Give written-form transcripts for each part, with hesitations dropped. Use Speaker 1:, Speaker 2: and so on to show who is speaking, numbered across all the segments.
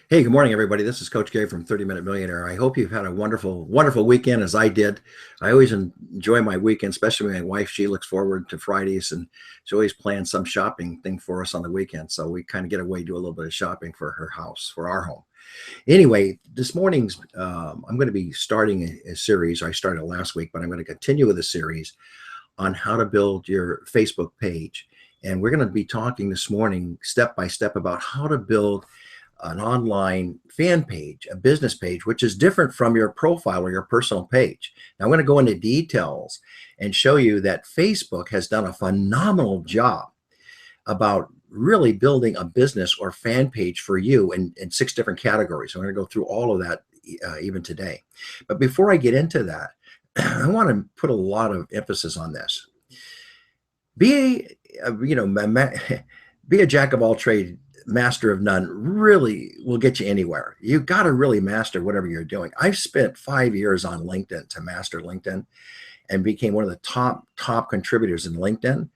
Speaker 1: Hey, good morning, everybody. This is Coach Gary from 30 Minute Millionaire. I hope you've had a wonderful, wonderful weekend as I did. I always enjoy my weekend, especially my wife. She looks forward to Fridays and she always plans some shopping thing for us on the weekend. So we kind of get away, do a little bit of shopping for her house, for our home. Anyway, this morning's, I'm going to be starting a series. I started last week, but I'm going to continue with a series on how to build your Facebook page. And we're going to be talking this morning step by step about how to build an online fan page, a business page, which is different from your profile or your personal page. Now, I'm going to go into details and show you that Facebook has done a phenomenal job about really building a business or fan page for you in six different categories. I'm going to go through all of that even today. But before I get into that, I want to put a lot of emphasis on this. Be you know be a jack of all trades, master of none really will get you anywhere. You got to really master whatever you're doing. I've spent 5 years on LinkedIn to master LinkedIn and became one of the top contributors in LinkedIn.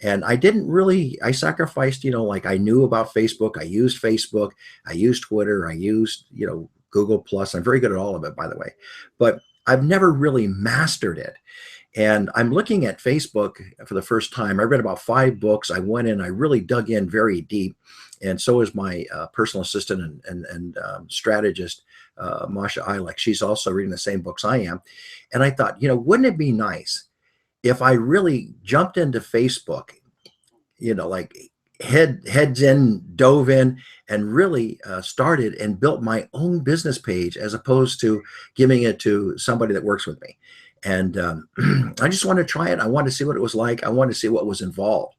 Speaker 1: And I sacrificed, like I knew about Facebook. I used Facebook. I used Twitter. I used, Google Plus. I'm very good at all of it, by the way. But I've never really mastered it. And I'm looking at Facebook for the first time. I read about 5 books. I went in, I really dug in very deep. And so is my personal assistant and strategist, Masha Ilek. She's also reading the same books I am. And I thought, wouldn't it be nice if I really jumped into Facebook, like heads in, dove in, and really started and built my own business page as opposed to giving it to somebody that works with me. And I just wanted to try it. I wanted to see what it was like. I wanted to see what was involved.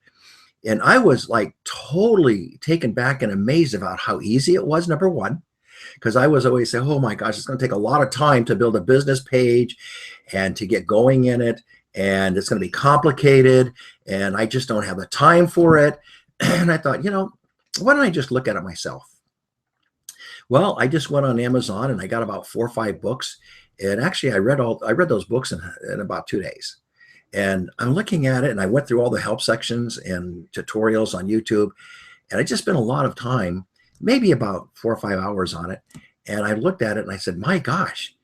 Speaker 1: And I was like totally taken back and amazed about how easy it was, number one, because I was always saying, oh my gosh, it's going to take a lot of time to build a business page and to get going in it. And it's going to be complicated. And I just don't have the time for it. And I thought, why don't I just look at it myself? Well, I just went on Amazon and I got about 4 or 5 books. And actually, I read those books in about 2 days. And I'm looking at it, and I went through all the help sections and tutorials on YouTube, and I just spent a lot of time, maybe about 4 or 5 hours on it. And I looked at it and I said, my gosh,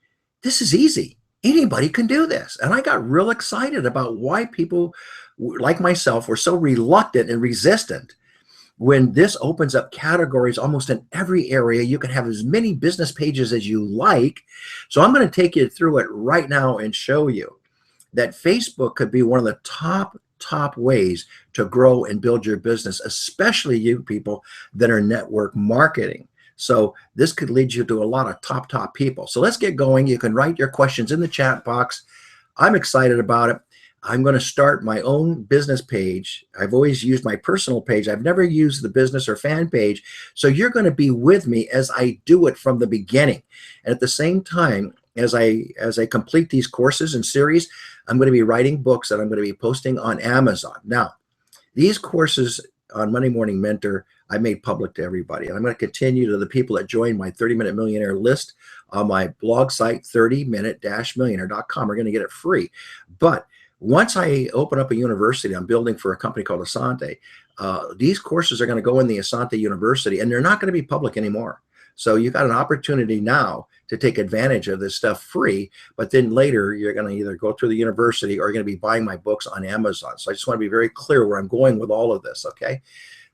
Speaker 1: this is easy. Anybody can do this. And I got real excited about why people like myself were so reluctant and resistant when this opens up categories almost in every area. You can have as many business pages as you like. So I'm going to take you through it right now and show you that Facebook could be one of the top ways to grow and build your business, especially you people that are network marketing. So this could lead you to a lot of top people. So let's get going. You can write your questions in the chat box. I'm excited about it. I'm going to start my own business page. I've always used my personal page. I've never used the business or fan page. So you're going to be with me as I do it from the beginning. And at the same time, as I complete these courses and series, I'm going to be writing books that I'm going to be posting on Amazon. Now, these courses on Monday Morning Mentor, I made public to everybody. And I'm going to continue to the people that join my 30-minute millionaire list on my blog site, 30minute-millionaire.com. We're going to get it free. But once I open up a university, I'm building for a company called Asante. These courses are going to go in the Asante University, and they're not going to be public anymore. So you've got an opportunity now to take advantage of this stuff free, but then later you're going to either go through the university or you're going to be buying my books on Amazon. So I just want to be very clear where I'm going with all of this, okay?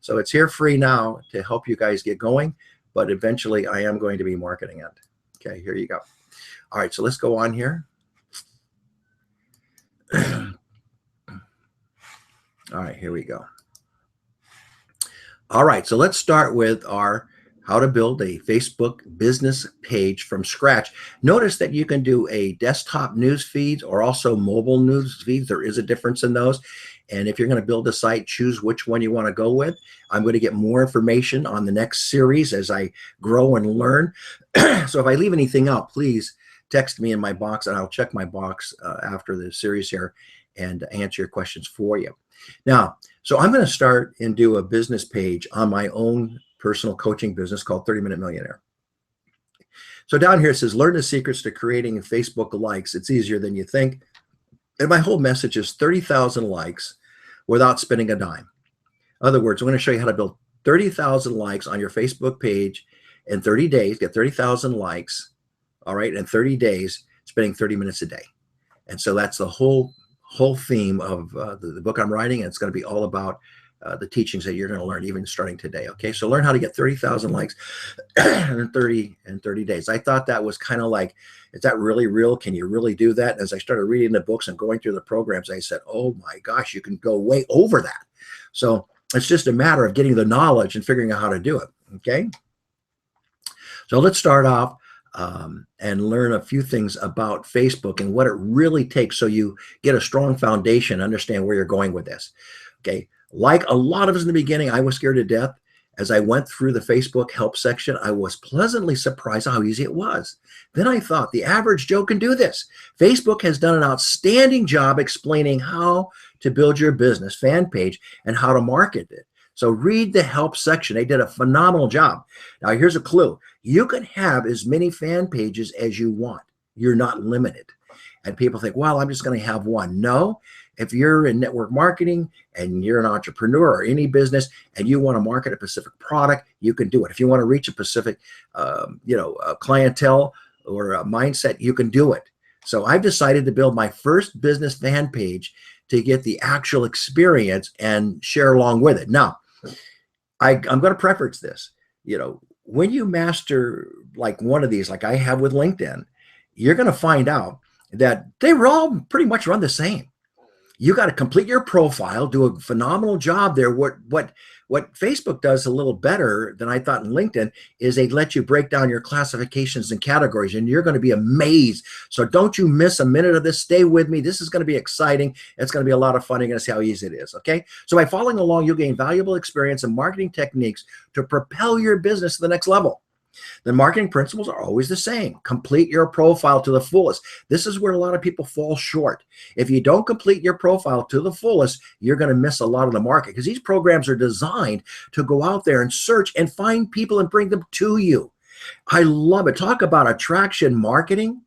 Speaker 1: So it's here free now to help you guys get going, but eventually I am going to be marketing it. Okay, here you go. All right, so let's go on here. All right, here we go. All right, so let's start with our how to build a Facebook business page from scratch. Notice that you can do a desktop news feed or also mobile news feeds. There is a difference in those. And if you're going to build a site, choose which one you want to go with. I'm going to get more information on the next series as I grow and learn. So if I leave anything out, please text me in my box and I'll check my box after the series here and answer your questions for you. Now, so I'm going to start and do a business page on my own personal coaching business called 30-Minute Millionaire. So down here it says, learn the secrets to creating Facebook likes. It's easier than you think. And my whole message is 30,000 likes without spending a dime. In other words, I'm going to show you how to build 30,000 likes on your Facebook page in 30 days, get 30,000 likes, all right, in 30 days, spending 30 minutes a day. And so that's the whole theme of the book I'm writing. And it's going to be all about the teachings that you're going to learn even starting today. Okay, so learn how to get 30,000 likes in 30 days. I thought that was kind of like, is that really real? Can you really do that? And as I started reading the books and going through the programs, I said, oh my gosh, you can go way over that. So it's just a matter of getting the knowledge and figuring out how to do it. Okay, so let's start off and learn a few things about Facebook and what it really takes so you get a strong foundation, understand where you're going with this. Okay, like a lot of us in the beginning, I was scared to death. As I went through the Facebook help section, I was pleasantly surprised how easy it was. Then I thought, the average Joe can do this. Facebook has done an outstanding job explaining how to build your business fan page and how to market it. So read the help section. They did a phenomenal job. Now, here's a clue. You can have as many fan pages as you want. You're not limited. And people think, well, I'm just going to have one. No. If you're in network marketing and you're an entrepreneur or any business and you want to market a specific product, you can do it. If you want to reach a specific, clientele or a mindset, you can do it. So I've decided to build my first business fan page to get the actual experience and share along with it. Now, I'm going to preference this. When you master like one of these, like I have with LinkedIn, you're going to find out that they were all pretty much run the same. You got to complete your profile, do a phenomenal job there. What Facebook does a little better than I thought in LinkedIn is they let you break down your classifications and categories, and you're going to be amazed. So don't you miss a minute of this. Stay with me. This is going to be exciting. It's going to be a lot of fun. You're going to see how easy it is. Okay. So by following along, you'll gain valuable experience and marketing techniques to propel your business to the next level. The marketing principles are always the same. Complete your profile to the fullest. This is where a lot of people fall short. If you don't complete your profile to the fullest, you're going to miss a lot of the market, because these programs are designed to go out there and search and find people and bring them to you. I love it. Talk about attraction marketing.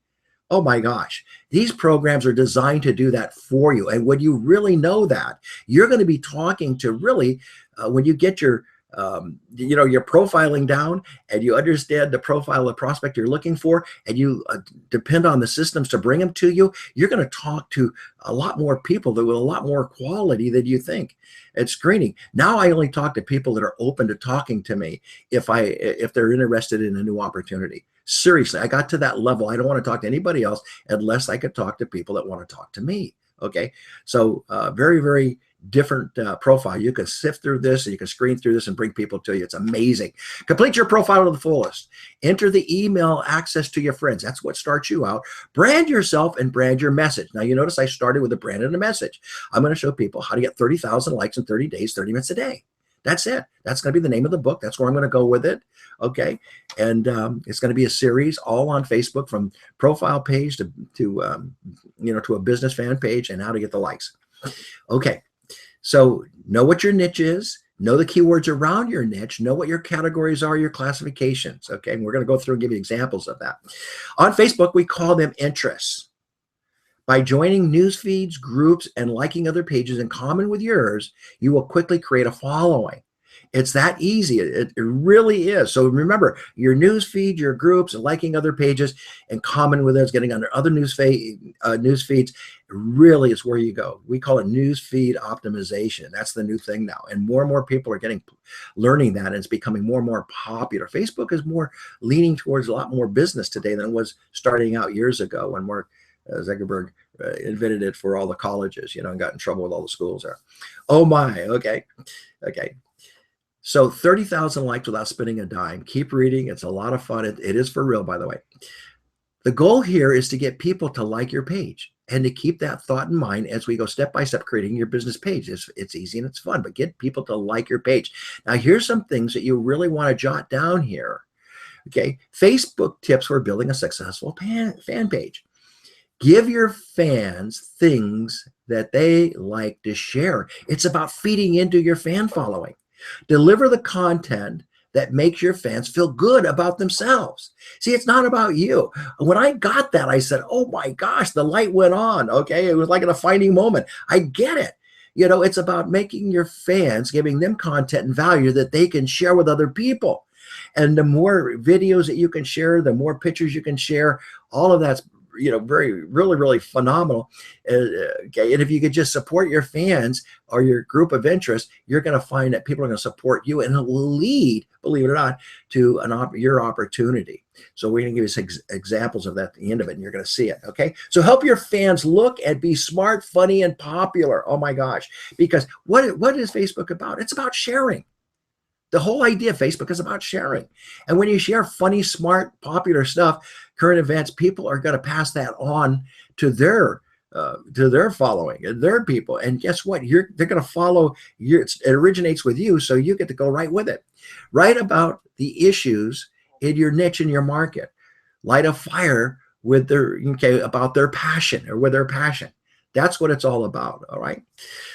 Speaker 1: Oh my gosh, these programs are designed to do that for you. And when you really know that, you're going to be talking to really, when you get your your profiling down and you understand the profile of prospect you're looking for, and you depend on the systems to bring them to you, you're going to talk to a lot more people that with a lot more quality than you think. It's screening. Now I only talk to people that are open to talking to me if they're interested in a new opportunity. Seriously, I got to that level. I don't want to talk to anybody else unless I could talk to people that want to talk to me. Okay, so very, very different profile. You can sift through this and you can screen through this and bring people to you. It's amazing. Complete your profile to the fullest. Enter the email access to your friends. That's what starts you out. Brand yourself and brand your message. Now, you notice I started with a brand and a message. I'm going to show people how to get 30,000 likes in 30 days, 30 minutes a day. That's it. That's going to be the name of the book. That's where I'm going to go with it. Okay. And it's going to be a series all on Facebook, from profile page to a business fan page, and how to get the likes. Okay. So know what your niche is, know the keywords around your niche, know what your categories are, your classifications. Okay. And we're going to go through and give you examples of that. On Facebook, we call them interests. By joining news feeds, groups, and liking other pages in common with yours, you will quickly create a following. It's that easy. It really is. So remember, your news feed, your groups, and liking other pages in common with us, getting under other news feeds, really is where you go. We call it news feed optimization. That's the new thing now. And more people are learning that, and it's becoming more and more popular. Facebook is more leaning towards a lot more business today than it was starting out years ago when Mark Zuckerberg invented it for all the colleges, and got in trouble with all the schools there. Oh my, okay. So 30,000 likes without spending a dime. Keep reading. It's a lot of fun. It is for real, by the way. The goal here is to get people to like your page, and to keep that thought in mind as we go step by step creating your business page. It's easy and it's fun, but get people to like your page. Now, here's some things that you really want to jot down here. Okay. Facebook tips for building a successful fan page. Give your fans things that they like to share. It's about feeding into your fan following. Deliver the content that makes your fans feel good about themselves. See, it's not about you. When I got that, I said, oh my gosh, the light went on. Okay. It was like a defining moment. I get it. It's about making your fans, giving them content and value that they can share with other people. And the more videos that you can share, the more pictures you can share, all of that's, really phenomenal. Okay. And if you could just support your fans or your group of interest, you're going to find that people are going to support you, and it will lead, believe it or not, to your opportunity. So we're going to give you some examples of that at the end of it, and you're going to see it. Okay. So help your fans look and be smart, funny, and popular. Oh my gosh. Because what is Facebook about? It's about sharing. The whole idea of Facebook is about sharing. And when you share funny, smart, popular stuff, current events, people are going to pass that on to their following and their people. And guess what? They're going to follow you. It originates with you, so you get to go right with it. Write about the issues in your niche, in your market. Light a fire with about their passion, or with their passion. That's what it's all about. All right.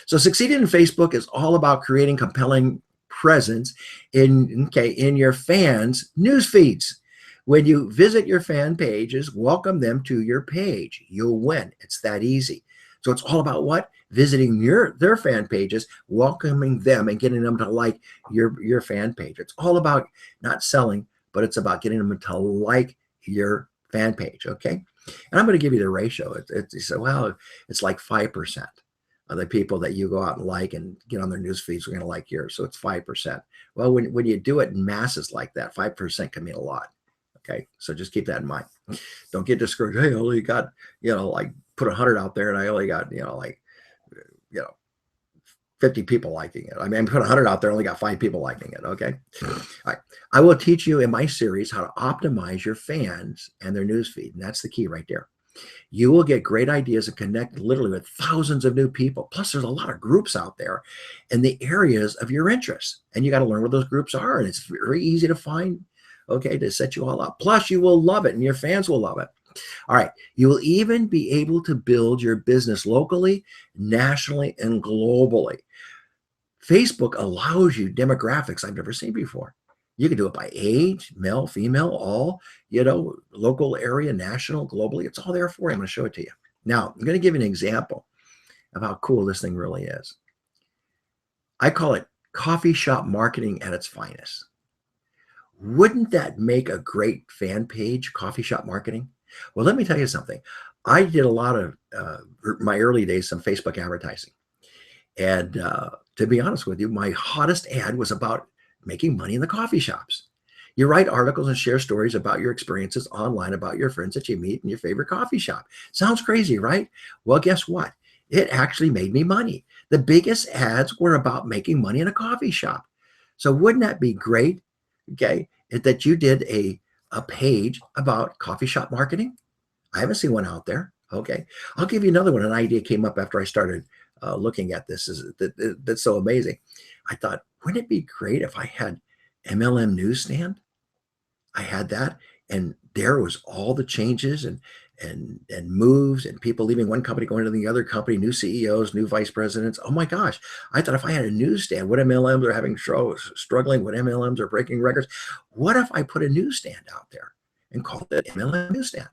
Speaker 1: So succeeding in Facebook is all about creating compelling presence in your fans' news feeds. When you visit your fan pages, welcome them to your page. You'll win. It's that easy. So it's all about what? Visiting their fan pages, welcoming them, and getting them to like your fan page. It's all about not selling, but it's about getting them to like your fan page. Okay. And I'm going to give you the ratio. You say, well, it's like 5%. Of the people that you go out and like and get on their news feeds are going to like yours. So it's 5%. Well, when you do it in masses like that, 5% can mean a lot. Okay. So just keep that in mind. Don't get discouraged. Hey, I only got, like put 100 out there and I only got, 50 people liking it. I mean, I put 100 out there, only got 5 people liking it. Okay. All right. I will teach you in my series how to optimize your fans and their news feed. And that's the key right there. You will get great ideas and connect literally with thousands of new people. Plus, there's a lot of groups out there in the areas of your interests. And you got to learn what those groups are. And it's very easy to find, okay, to set you all up. Plus, you will love it and your fans will love it. All right. You will even be able to build your business locally, nationally, and globally. Facebook allows you demographics I've never seen before. You can do it by age, male, female, all, local, area, national, globally. It's all there for you. I'm going to show it to you. Now, I'm going to give you an example of how cool this thing really is. I call it coffee shop marketing at its finest. Wouldn't that make a great fan page, coffee shop marketing? Well, let me tell you something. I did a lot of my early days, some Facebook advertising. And to be honest with you, my hottest ad was about making money in the coffee shops. You write articles and share stories about your experiences online, about your friends that you meet in your favorite coffee shop. Sounds crazy, right? Well, guess what? It actually made me money. The biggest ads were about making money in a coffee shop. So wouldn't that be great, okay, that you did a page about coffee shop marketing? I haven't seen one out there. Okay. I'll give you another one. An idea came up after I started looking at this. That's so amazing. I thought, wouldn't it be great if I had MLM Newsstand? I had that, and there was all the changes and moves and people leaving one company, going to the other company, new CEOs, new vice presidents. Oh my gosh. I thought if I had a newsstand, what MLMs are having struggling, what MLMs are breaking records. What if I put a newsstand out there and called it MLM Newsstand?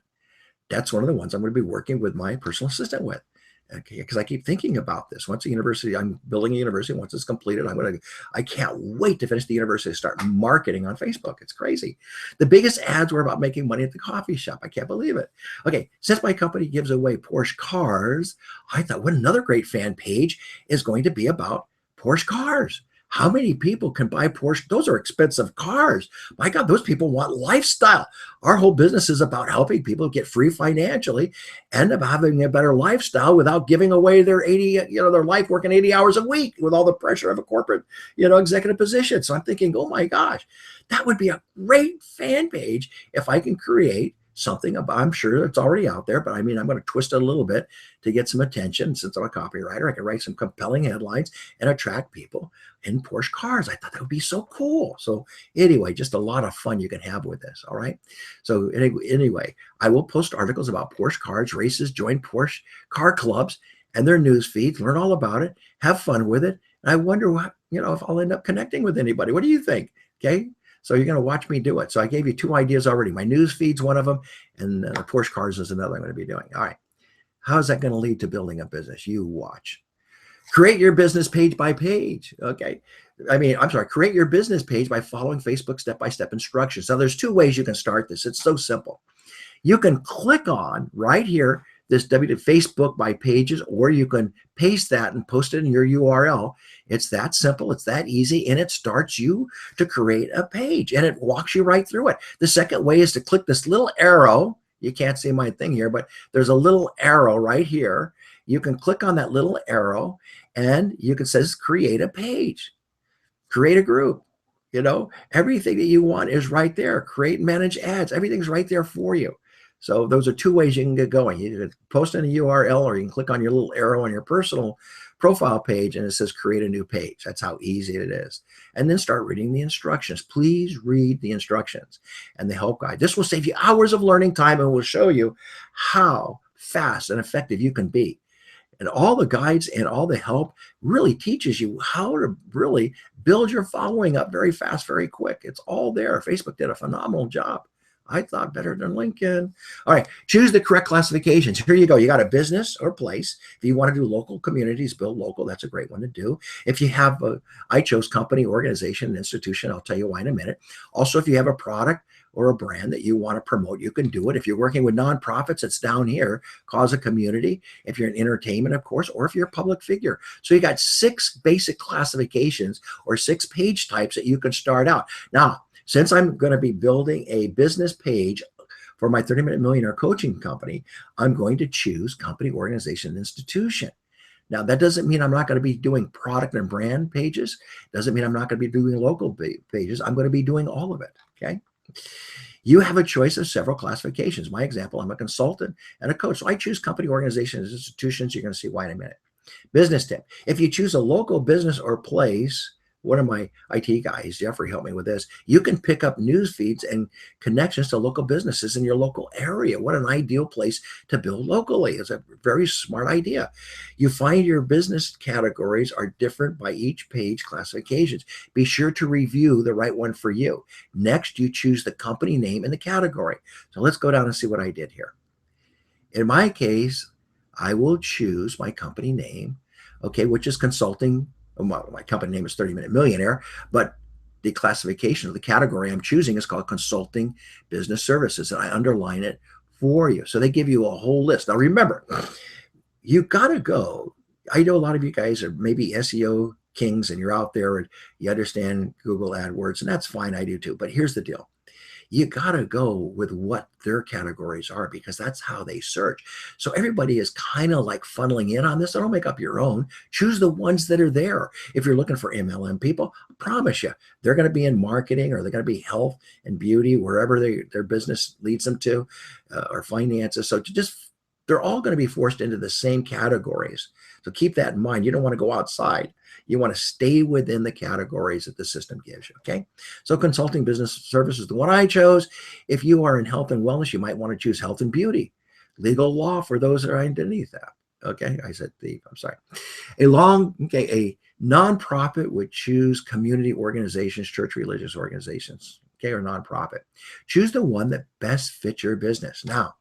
Speaker 1: That's one of the ones I'm going to be working with my personal assistant with. Okay, because I keep thinking about this. Once the university, I'm building a university. Once it's completed, I can't wait to finish the university and start marketing on Facebook. It's crazy. The biggest ads were about making money at the coffee shop. I can't believe it. Okay, since my company gives away Porsche cars, I thought what another great fan page is going to be about Porsche cars. How many people can buy Porsche? Those are expensive cars. My God, those people want lifestyle. Our whole business is about helping people get free financially and about having a better lifestyle without giving away their their life working 80 hours a week with all the pressure of a corporate, executive position. So I'm thinking, oh my gosh, that would be a great fan page if I can create something about, I'm sure it's already out there, but I mean, I'm going to twist it a little bit to get some attention. Since I'm a copywriter, I can write some compelling headlines and attract people in Porsche cars. I thought that would be so cool. So anyway, just a lot of fun you can have with this. All right. So anyway, I will post articles about Porsche cars, races, join Porsche car clubs and their news feeds, learn all about it, have fun with it. And I wonder what, if I'll end up connecting with anybody. What do you think? Okay. So you're going to watch me do it. So I gave you 2 ideas already. My news feed's one of them, and the Porsche cars is another I'm going to be doing. All right. How's that going to lead to building a business? You watch. Create your business page by page. Okay. I'm sorry, create your business page by following Facebook step-by-step instructions. Now there's two ways you can start this. It's so simple. You can click on right here, this Facebook by pages, or you can paste that and post it in your URL. It's that simple. It's that easy. And it starts you to create a page and it walks you right through it. The second way is to click this little arrow. You can't see my thing here, but there's a little arrow right here. You can click on that little arrow and you can say, create a page, create a group. Everything that you want is right there. Create and manage ads. Everything's right there for you. So those are two ways you can get going. You can post in a URL, or you can click on your little arrow on your personal profile page and it says create a new page. That's how easy it is. And then start reading the instructions. Please read the instructions and the help guide. This will save you hours of learning time and will show you how fast and effective you can be. And all the guides and all the help really teaches you how to really build your following up very fast, very quick. It's all there. Facebook did a phenomenal job. I thought better than LinkedIn. All right, choose the correct classifications. Here you go. You got a business or place. If you want to do local communities, build local, that's a great one to do. If you have I chose company, organization, institution. I'll tell you why in a minute. Also, if you have a product or a brand that you want to promote, you can do it. If you're working with nonprofits, it's down here, cause a community. If you're in entertainment, of course, or if you're a public figure. So you got 6 basic classifications or 6 page types that you can start out. Now, since I'm going to be building a business page for my 30-Minute Millionaire coaching company, I'm going to choose company, organization, and institution. Now, that doesn't mean I'm not going to be doing product and brand pages. Doesn't mean I'm not going to be doing local pages. I'm going to be doing all of it, okay? You have a choice of several classifications. My example, I'm a consultant and a coach. So I choose company, organizations, institutions. You're going to see why in a minute. Business tip. If you choose a local business or place, one of my IT guys, Jeffrey, helped me with this. You can pick up news feeds and connections to local businesses in your local area. What an ideal place to build locally. It's a very smart idea. You find your business categories are different by each page classifications. Be sure to review the right one for you. Next, you choose the company name and the category. So let's go down and see what I did here. In my case, I will choose my company name, okay, which is consulting. My company name is 30-Minute Millionaire, but the classification of the category I'm choosing is called Consulting Business Services, and I underline it for you. So they give you a whole list. Now remember, you got to go. I know a lot of you guys are maybe SEO kings and you're out there and you understand Google AdWords, and that's fine. I do too. But here's the deal. You got to go with what their categories are because that's how they search. So everybody is kind of like funneling in on this. So don't make up your own. Choose the ones that are there. If you're looking for MLM people, I promise you, they're going to be in marketing or they're going to be health and beauty, wherever their business leads them to, or finances. So they're all going to be forced into the same categories. So keep that in mind. You don't want to go outside. You want to stay within the categories that the system gives you, okay? So consulting business services, the one I chose. If you are in health and wellness, you might want to choose health and beauty. Legal law for those that are underneath that, okay? I said I'm sorry. A nonprofit would choose community organizations, church religious organizations, okay, or nonprofit. Choose the one that best fits your business. Now,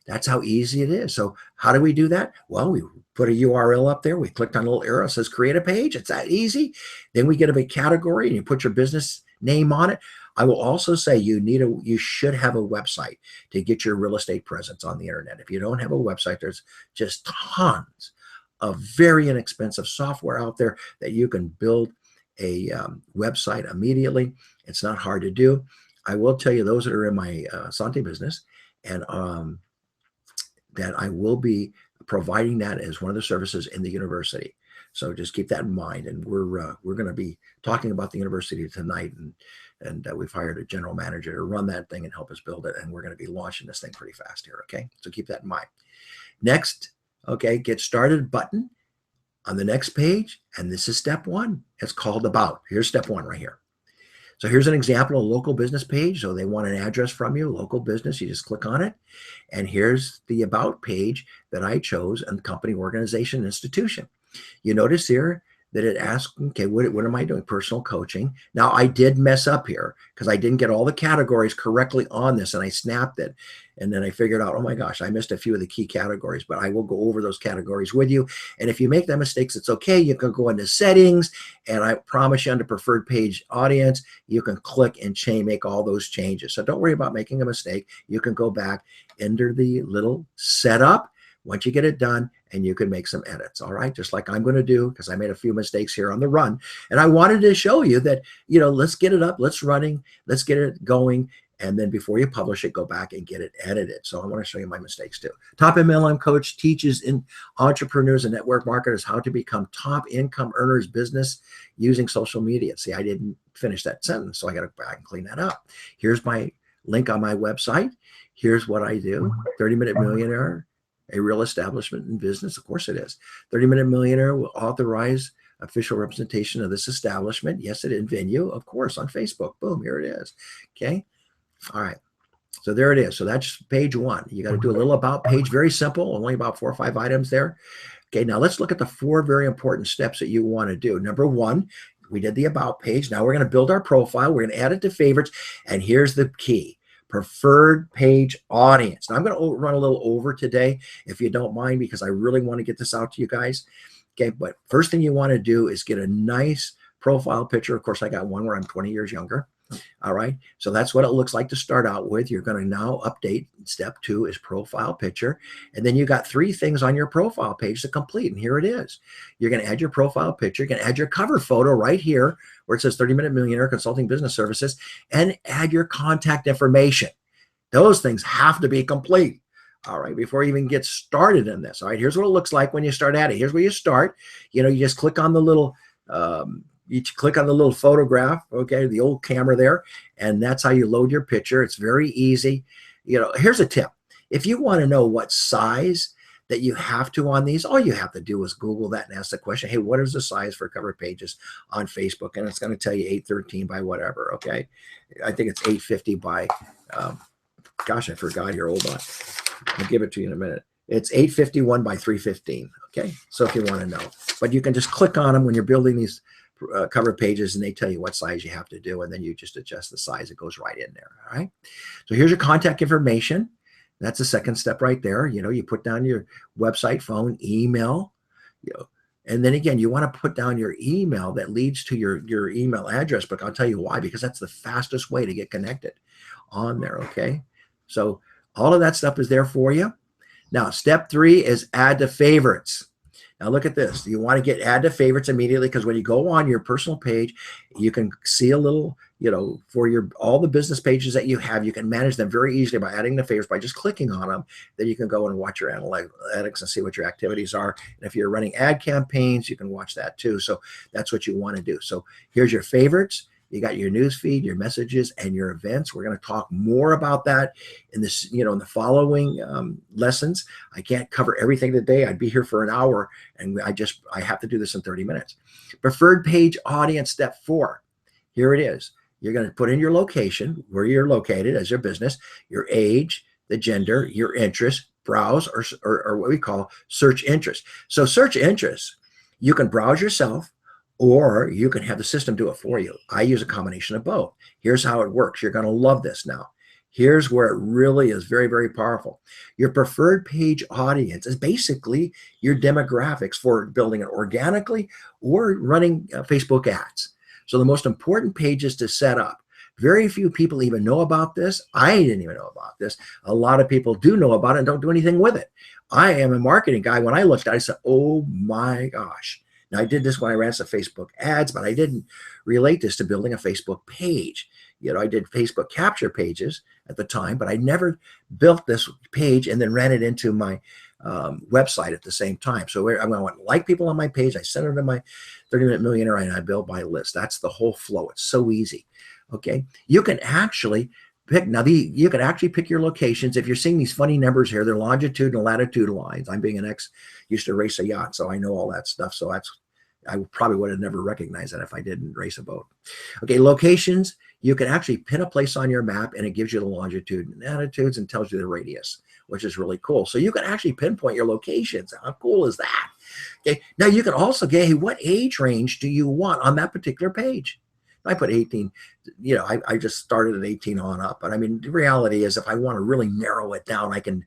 Speaker 1: that's how easy it is. So how do we do that? Well, we put a URL up there. We clicked on a little arrow that says create a page. It's that easy. Then we get a big category and you put your business name on it. I will also say you should have a website to get your real estate presence on the internet. If you don't have a website, there's just tons of very inexpensive software out there that you can build a website immediately. It's not hard to do. I will tell you, those that are in my Sante business, and that I will be providing that as one of the services in the university. So just keep that in mind. And we're going to be talking about the university tonight, and we've hired a general manager to run that thing and help us build it. And we're going to be launching this thing pretty fast here. Okay, so keep that in mind. Next, okay, get started button on the next page, and this is step 1. It's called About. Here's step 1 right here. So here's an example of a local business page. So they want an address from you, local business. You just click on it. And here's the About page that I chose, and company, organization, institution. You notice here that it asks, okay, what am I doing? Personal coaching. Now I did mess up here because I didn't get all the categories correctly on this and I snapped it. And then I figured out, oh my gosh, I missed a few of the key categories, but I will go over those categories with you. And if you make that mistakes, it's okay. You can go into settings, and I promise you under preferred page audience, you can click and make all those changes. So don't worry about making a mistake. You can go back, enter the little setup once you get it done, and you can make some edits. All right. Just like I'm going to do, because I made a few mistakes here on the run. And I wanted to show you that, let's get it up, let's running, let's get it going. And then before you publish it, go back and get it edited. So I want to show you my mistakes too. Top MLM coach teaches in entrepreneurs and network marketers how to become top income earners business using social media. See, I didn't finish that sentence, so I got to go back and clean that up. Here's my link on my website. Here's what I do. 30-Minute Millionaire, a real establishment in business. Of course it is. 30-Minute Millionaire will authorize official representation of this establishment. Yes, it is. Venue, of course, on Facebook. Boom, here it is. Okay. All right. So there it is. So that's page one. You got to do a little about page. Very simple. Only about 4 or 5 items there. Okay. Now let's look at the 4 very important steps that you want to do. Number 1, we did the about page. Now we're going to build our profile. We're going to add it to favorites. And here's the key. Preferred page audience. Now I'm going to run a little over today, if you don't mind, because I really want to get this out to you guys. Okay. But first thing you want to do is get a nice profile picture. Of course, I got one where I'm 20 years younger. All right. So that's what it looks like to start out with. You're going to now update. Step 2 is profile picture. And then you got 3 things on your profile page to complete. And here it is. You're going to add your profile picture. You're going to add your cover photo right here where it says 30-Minute Millionaire Consulting Business Services, and add your contact information. Those things have to be complete. All right. Before you even get started in this. All right. Here's what it looks like when you start adding. Here's where you start. You just click on the little, photograph, okay, the old camera there, and that's how you load your picture. It's very easy. Here's a tip. If you want to know what size that you have to on these, all you have to do is Google that and ask the question, hey, what is the size for cover pages on Facebook? And it's going to tell you 813 by whatever, okay? I think it's 850 by, gosh, I forgot here. Hold on. I'll give it to you in a minute. It's 851 by 315, okay? So if you want to know. But you can just click on them when you're building these cover pages, and they tell you what size you have to do, and then you just adjust the size. It goes right in there. All right. So here's your contact information. That's the second step right there. You put down your website, phone, email, and then again, you want to put down your email that leads to your email address. But I'll tell you why, because that's the fastest way to get connected on there. Okay. So all of that stuff is there for you. Now, step 3 is add to favorites. Now look at this. You want to add to favorites immediately, because when you go on your personal page, you can see a little, for all the business pages that you have, you can manage them very easily by adding the favorites by just clicking on them. Then you can go and watch your analytics and see what your activities are. And if you're running ad campaigns, you can watch that too. So that's what you want to do. So here's your favorites. You got your news feed, your messages, and your events. We're going to talk more about that in this, in the following lessons. I can't cover everything today. I'd be here for an hour, and I have to do this in 30 minutes. Preferred page audience, step 4. Here it is. You're going to put in your location, where you're located as your business, your age, the gender, your interest, browse, or what we call search interest. So search interest, you can browse yourself, or you can have the system do it for you. I use a combination of both. Here's how it works. You're going to love this now. Here's where it really is very, very powerful. Your preferred page audience is basically your demographics for building it organically or running Facebook ads. So the most important pages to set up. Very few people even know about this. I didn't even know about this. A lot of people do know about it and don't do anything with it. I am a marketing guy. When I looked at it, I said, oh my gosh. Now, I did this when I ran some Facebook ads, but I didn't relate this to building a Facebook page. I did Facebook capture pages at the time, but I never built this page and then ran it into my website at the same time. So I want to like people on my page. I send them to my 30-Minute Millionaire, and I build my list. That's the whole flow. It's so easy. Okay. You can actually pick, you can actually pick your locations. If you're seeing these funny numbers here, they're longitude and latitude lines. I'm being an used to race a yacht, so I know all that stuff. So I probably would have never recognized that if I didn't race a boat. Okay, locations, you can actually pin a place on your map and it gives you the longitude and latitudes and tells you the radius, which is really cool. So you can actually pinpoint your locations. How cool is that? Okay, now you can also get, hey, what age range do you want on that particular page? I put 18, I just started at 18 on up. But I mean, the reality is if I want to really narrow it down, I can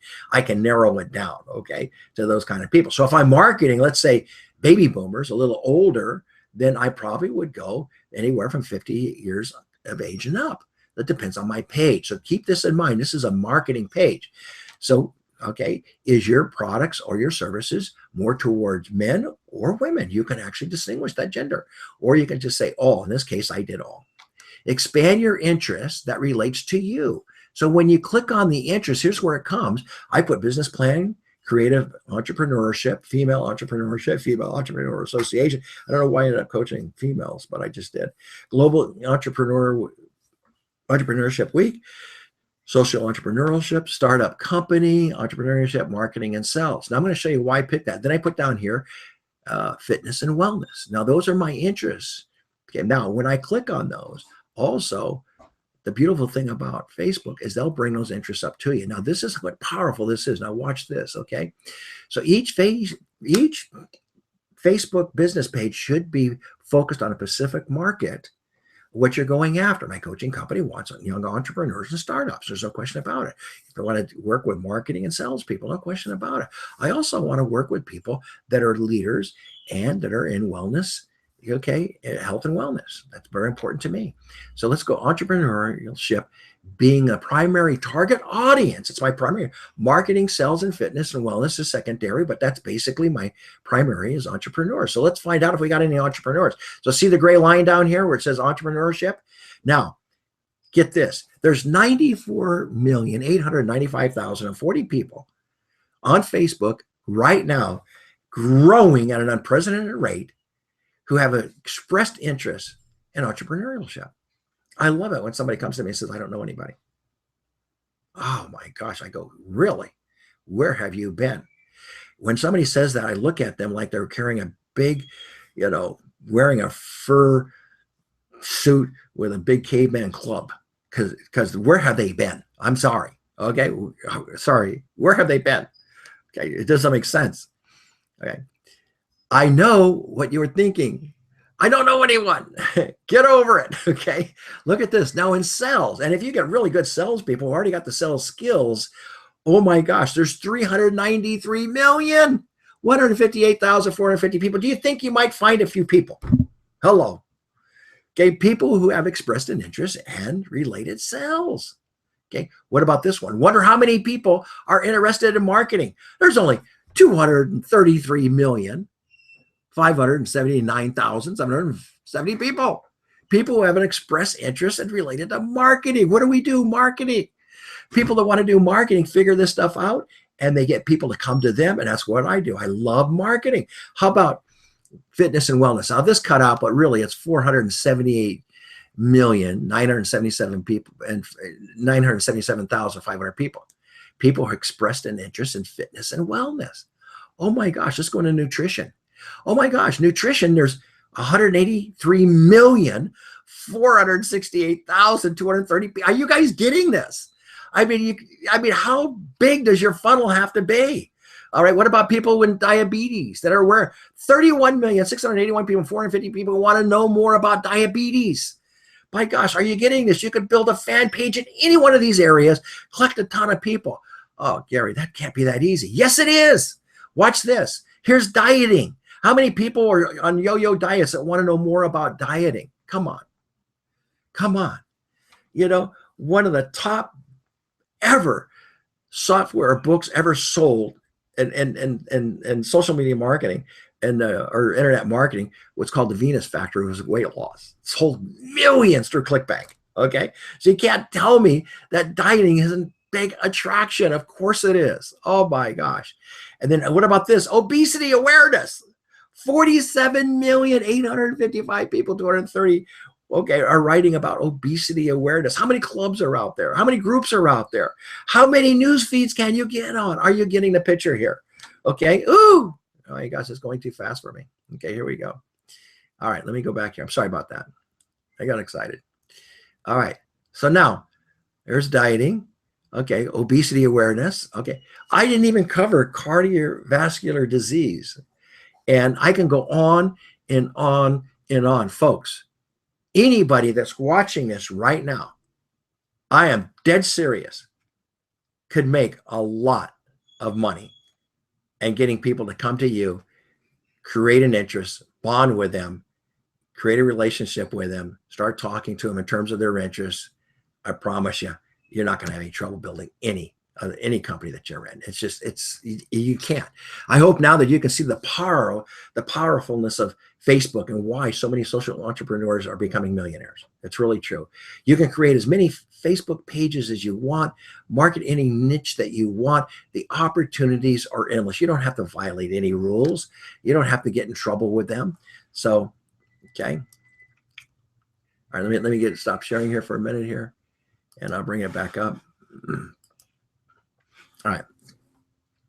Speaker 1: narrow it down, okay, to those kind of people. So if I'm marketing, let's say baby boomers, a little older, then I probably would go anywhere from 50 years of age and up. That depends on my page. So keep this in mind. This is a marketing page. So, okay, is your products or your services more towards men or women? You can actually distinguish that gender, or you can just say all. In this case, I did all. Expand your interest that relates to you. So when you click on the interest, here's where it comes. I put business planning, creative entrepreneurship, female entrepreneur association. I don't know why I ended up coaching females, but I just did. Global entrepreneurship week, social entrepreneurship, startup company, entrepreneurship, marketing, and sales. Now I'm going to show you why I picked that. Then I put down here fitness and wellness. Now those are my interests. Okay, now when I click on those, also the beautiful thing about Facebook is they'll bring those interests up to you. Now this is what powerful this is. Now watch this, okay? So each Facebook business page should be focused on a specific market, what you're going after. My coaching company wants young entrepreneurs and startups. There's no question about it. If I want to work with marketing and salespeople, no question about it. I also want to work with people that are leaders and that are in wellness, okay, health and wellness. That's very important to me. So let's go entrepreneurship being a primary target audience. It's my primary. Marketing, sales, and fitness and wellness is secondary, but that's basically my primary is entrepreneurs. So let's find out if we got any entrepreneurs. So see the gray line down here where it says entrepreneurship? Now, get this. There's 94,895,040 people on Facebook right now growing at an unprecedented rate who have expressed interest in entrepreneurship. I love it when somebody comes to me and says, I don't know anybody. Oh my gosh, I go, really? Where have you been? When somebody says that, I look at them like they're carrying a big, wearing a fur suit with a big caveman club. Because where have they been? I'm sorry. Okay. Sorry. Where have they been? Okay. It doesn't make sense. Okay. I know what you were thinking. I don't know anyone. Get over it. Okay. Look at this. Now in sales, and if you get really good salespeople who already got the sales skills, oh my gosh, there's 393,158,450 people. Do you think you might find a few people? Hello. Okay. People who have expressed an interest and related sales. Okay. What about this one? Wonder how many people are interested in marketing. There's only 233,579,770 people. People who have an express interest and related to marketing. What do we do? Marketing. People that want to do marketing figure this stuff out and they get people to come to them. And that's what I do. I love marketing. How about fitness and wellness? Now this cut out, but really it's 478,977 people and 977,500 people. People who expressed an interest in fitness and wellness. Oh my gosh, let's go into nutrition. Oh my gosh, nutrition, there's 183,468,230 people. Are you guys getting this? I mean, how big does your funnel have to be? All right, what about people with diabetes that are aware? 31,681 people, 450 people who want to know more about diabetes. My gosh, are you getting this? You could build a fan page in any one of these areas, collect a ton of people. Oh, Gary, that can't be that easy. Yes, it is. Watch this. Here's dieting. How many people are on yo-yo diets that want to know more about dieting? Come on. Come on. One of the top ever software books ever sold and social media marketing and or internet marketing, what's called the Venus Factor, was weight loss. It's sold millions through ClickBank. Okay. So you can't tell me that dieting isn't big attraction. Of course it is. Oh my gosh. And then what about this? Obesity awareness. 47,855 people, 230, okay, are writing about obesity awareness. How many clubs are out there? How many groups are out there? How many news feeds can you get on? Are you getting the picture here? Okay. Ooh. Oh my gosh, it's going too fast for me. Okay, here we go. All right, let me go back here. I'm sorry about that. I got excited. All right. So now there's dieting. Okay. Obesity awareness. Okay. I didn't even cover cardiovascular disease. And I can go on and on and on. Folks, anybody that's watching this right now, I am dead serious, could make a lot of money and getting people to come to you, create an interest, bond with them, create a relationship with them, start talking to them in terms of their interests. I promise you, you're not going to have any trouble building any company that you're in. It's just, you can't. I hope now that you can see the powerfulness of Facebook and why so many social entrepreneurs are becoming millionaires. It's really true. You can create as many Facebook pages as you want, market any niche that you want. The opportunities are endless. You don't have to violate any rules. You don't have to get in trouble with them. So, okay. All right, let me stop sharing here for a minute here, and I'll bring it back up. All right.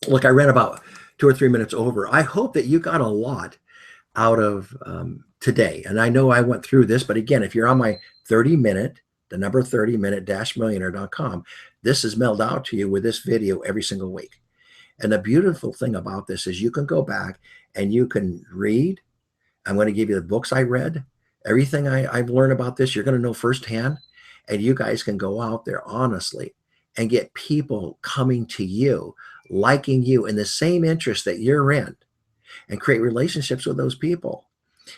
Speaker 1: Look, I ran about 2 or 3 minutes over. I hope that you got a lot out of today. And I know I went through this, but again, if you're on my 30-minute, the number 30minute-millionaire.com, this is mailed out to you with this video every single week. And the beautiful thing about this is you can go back and you can read. I'm going to give you the books I read. Everything I've learned about this, you're going to know firsthand. And you guys can go out there honestly and get people coming to you, liking you in the same interest that you're in, and create relationships with those people.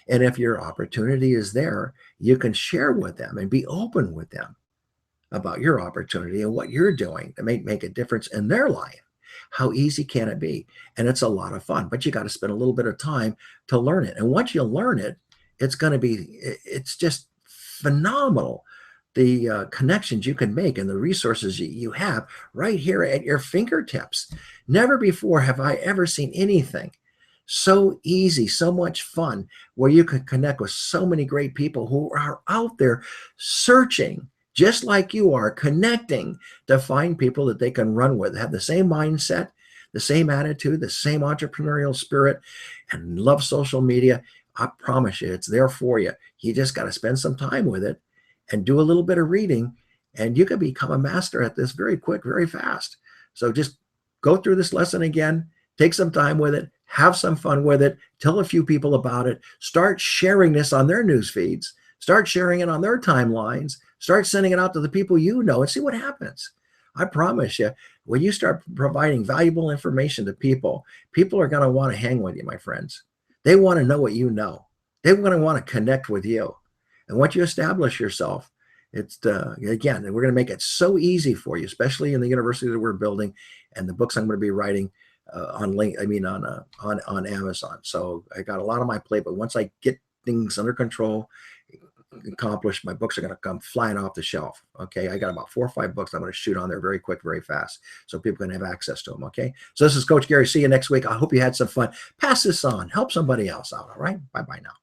Speaker 1: And if your opportunity is there, you can share with them and be open with them about your opportunity and what you're doing to make a difference in their life. How easy can it be? And it's a lot of fun, but you got to spend a little bit of time to learn it. And once you learn it, it's just phenomenal. The connections you can make and the resources you have right here at your fingertips. Never before have I ever seen anything so easy, so much fun, where you can connect with so many great people who are out there searching, just like you are, connecting to find people that they can run with, have the same mindset, the same attitude, the same entrepreneurial spirit, and love social media. I promise you, it's there for you. You just got to spend some time with it and do a little bit of reading, and you can become a master at this very quick, very fast. So just go through this lesson again, take some time with it, have some fun with it, tell a few people about it, start sharing this on their news feeds, start sharing it on their timelines, start sending it out to the people you know, and see what happens. I promise you, when you start providing valuable information to people, people are going to want to hang with you, my friends. They want to know what you know. They want to connect with you. And once you establish yourself, it's again, we're going to make it so easy for you, especially in the university that we're building and the books I'm going to be writing on Amazon. So I got a lot on my plate, but once I get things under control, accomplished, my books are going to come flying off the shelf. Okay. I got about 4 or 5 books I'm going to shoot on there very quick, very fast, so people can have access to them. Okay. So this is Coach Gary. See you next week. I hope you had some fun. Pass this on, help somebody else out. All right. Bye-bye now.